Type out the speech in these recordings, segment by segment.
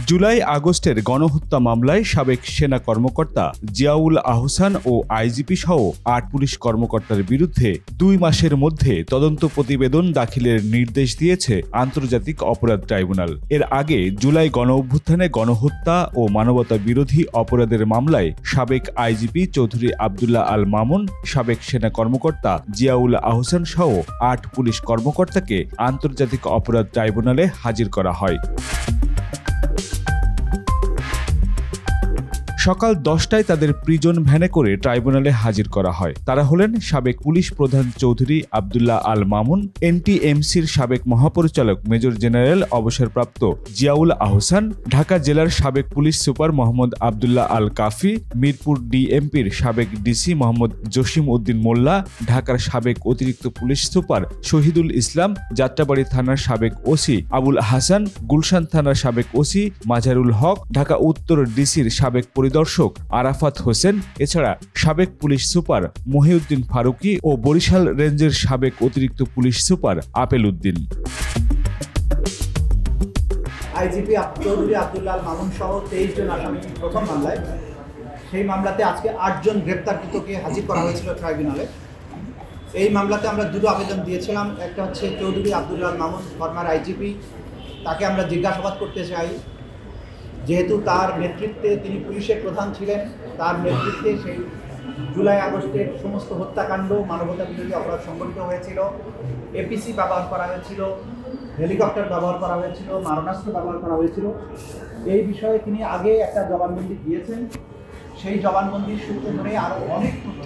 জুলাই আগস্টের গণহত্যা মামলায় সাবেক সেনা কর্মকর্তা জিয়াউল আহসান ও আইজিপি সহ ৮ পুলিশ কর্মকর্তার বিরুদ্ধে ২ মাসের মধ্যে তদন্ত প্রতিবেদন দাখিলের নির্দেশ দিয়েছে আন্তর্জাতিক অপরাধ ট্রাইব্যুনাল। এর আগে জুলাই গণঅভ্যুত্থানে গণহত্যা ও মানবতা বিরোধী অপরাধের মামলায় সাবেক আইজিপি চৌধুরী আবদুল্লাহ আল মামুন, সাবেক সেনা কর্মকর্তা জিয়াউল আহসান সহ ৮ পুলিশ কর্মকর্তাকে আন্তর্জাতিক অপরাধ ট্রাইব্যুনালে হাজির করা হয়। সকাল 10টায় তাদের প্রিজন ভ্যানে করে ট্রাইব্যুনালে হাজির করা হয়। তারা হলেন সাবেক পুলিশ প্রধান চৌধুরী আবদুল্লাহ আল মামুন, এনটিএমসির সাবেক মহাপরিচালক মেজর জেনারেল অবসরপ্রাপ্ত জিয়াউল আহসান, ঢাকা জেলার সাবেক পুলিশ সুপার মোহাম্মদ আবদুল্লাহ আল কাফি, মিরপুর ডিএমপির সাবেক ডিসি মোহাম্মদ জসিম উদ্দিন মোল্লা, ঢাকার সাবেক অতিরিক্ত পুলিশ সুপার শহীদুল ইসলাম, যাত্রাবাড়ী থানার সাবেক ওসি আবুল হাসান, গুলশান থানার সাবেক ওসি মাজারুল হক, ঢাকা উত্তর ডিসির সাবেক পরিদর্শক আরাফাত হোসেন, এছাড়া সাবেক পুলিশ সুপার মহিউদ্দিন ফারুকি ও বরিশাল রেঞ্জের সাবেক অতিরিক্ত police super Apel Uddin. IGP Chowdhury Abdullah Al Mamun সহ 23 জন আসামি প্রথম মামলায়, সেই মামলাতে আজকে 8 জন গ্রেপ্তারকৃতকে হাজির করা হয়েছিল ট্রাইব্যুনালে। এই মামলাতে আমরা দুটো আবেদন দিয়েছিলাম। একটা হচ্ছে চৌধুরী আবদুল্লাহ আল মামুন, ফরমার আইজিপি, তাকে আমরা জিজ্ঞাসাবাদ করতে চাই, যেহেতু তার নেতৃত্বে তিনি পুলিশের প্রধান ছিলেন, তার নেতৃত্বে সেই জুলাই আগস্টের সমস্ত হত্যাকাণ্ড, মানবতা বিরোধী অপরাধ সংঘটিত হয়েছিল, এপিসি ব্যবহার করা হয়েছিল, হেলিকপ্টার ব্যবহার করা হয়েছিল, মারণাস্ত্র ব্যবহার করা হয়েছিল। এই বিষয়ে তিনি আগে একটা জবানবন্দি দিয়েছেন। সেই জবানবন্দির সূত্র ধরে আরও অনেক তথ্য,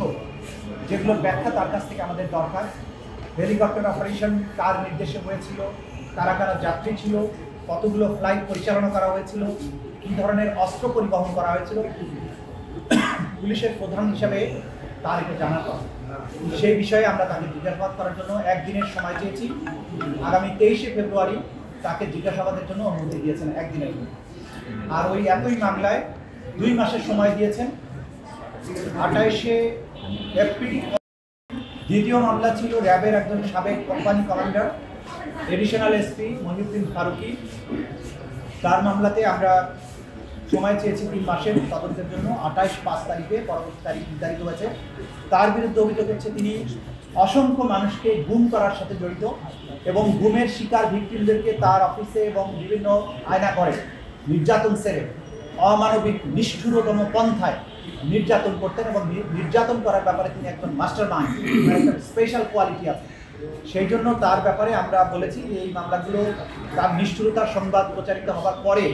যেগুলোর ব্যাখ্যা তার কাছ থেকে আমাদের দরকার। হেলিকপ্টার অপারেশন কার নির্দেশে হয়েছিল, কারা কারা যাত্রী ছিল, কতগুলো ফ্লাইট পরিচালনা করা হয়েছিল, কী ধরনের অস্ত্র পরিবহন করা হয়েছিল, পুলিশের প্রধান হিসাবে তার এটা জানা কথা। সেই বিষয়ে আমরা তাকে জিজ্ঞাসাবাদ করার জন্য একদিনের সময় চেয়েছি। আগামী 23শে ফেব্রুয়ারি তাকে জিজ্ঞাসাবাদের জন্য অনুমতি দিয়েছেন একদিনের। আর ওই একই মামলায় 2 মাসের সময় দিয়েছেন। 28শে এপ্রিল দ্বিতীয় মামলা ছিল র্যাবের একজন সাবেক company commander, additional SP Mohiuddin Faruki. তার মামলাতে আমরা সময় চেয়েছি 3 মাসের তদন্তের জন্য। 28/5 তারিখে পরবর্তী তারিখ নির্ধারিত হয়েছে। তার বিরুদ্ধে অভিযোগ হচ্ছে তিনি অসংখ্য মানুষকে গুম করার সাথে জড়িত এবং গুমের শিকার ভিকটিমদেরকে তার অফিসে এবং বিভিন্ন আয়না করে নির্যাতন সেরে অমানবিক নিষ্ঠুরতম পন্থায় নির্যাতন করতেন এবং নির্যাতন করার ব্যাপারে তিনি একজন মাস্টার মাইন্ড, একটা স্পেশাল কোয়ালিটি আছে। সেই জন্য তার ব্যাপারে আমরা বলেছি এই মামলাগুলো তার নিষ্ঠুরতার সংবাদ প্রচারিত হওয়ার পরে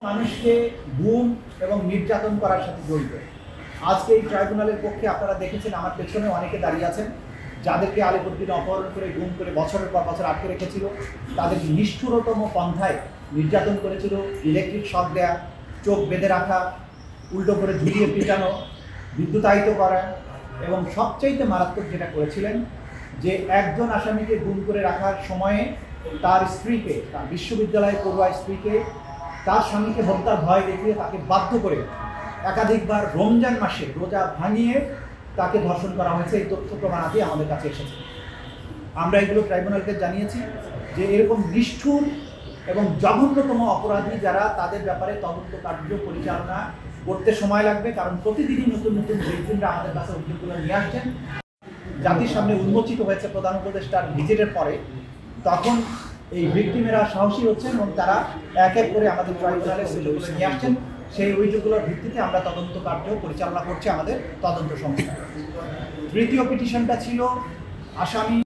মানুষকে গুম এবং নির্যাতন করার সাথে জড়িত। আজকে এই ট্রাইব্যুনালের পক্ষে আপনারা দেখেছেন আমার পেছনে অনেকে দাঁড়িয়ে আছেন, যাদেরকে আলিপুরদিন অপহরণ করে গুম করে বছরের পর বছর আটকে রেখেছিল, তাদের নিষ্ঠুরতম পন্থায় নির্যাতন করেছিল। ইলেকট্রিক শক দেয়া, চোখ বেঁধে রাখা, উল্টো করে ঝুলিয়ে পিটানো, বিদ্যুতায়িত করা এবং সবচাইতে মারাত্মক যেটা করেছিলেন যে একজন আসামিকে গুম করে রাখার সময়ে তার স্ত্রীকে, তার বিশ্ববিদ্যালয়ে পড়ুয়া স্ত্রীকে, তার স্বামীকে হত্যার ভয় দেখিয়ে তাকে বাধ্য করে একাধিকবার রমজান মাসে রোজা ভাঙিয়ে তাকে ধর্ষণ করা হয়েছে। এই তথ্য প্রমাণাদি আমাদের কাছে এসেছে। আমরা এগুলো ট্রাইব্যুনালকে জানিয়েছি যে এরকম নিষ্ঠুর এবং জঘন্যতম অপরাধী যারা, তাদের ব্যাপারে তদন্ত কার্য পরিচালনা করতে সময় লাগবে, কারণ প্রতিদিনই নতুন নতুন ভিকটিমরা আমাদের কাছে অভিযোগগুলো নিয়ে আসছেন। জাতির সামনে উন্মোচিত হয়েছে প্রধান উপদেষ্টার ভিজিটের পরে, তখন এই ভিকটিমেরা সাহসী হচ্ছেন এবং তারা এক এক করে আমাদের ট্রাইব্যুনালে অভিযোগগুলো নিয়ে আসছেন। সেই অভিযোগগুলোর ভিত্তিতে আমরা তদন্ত কার্য পরিচালনা করছি আমাদের তদন্ত সংস্থা। তৃতীয় পিটিশনটা ছিল আসামি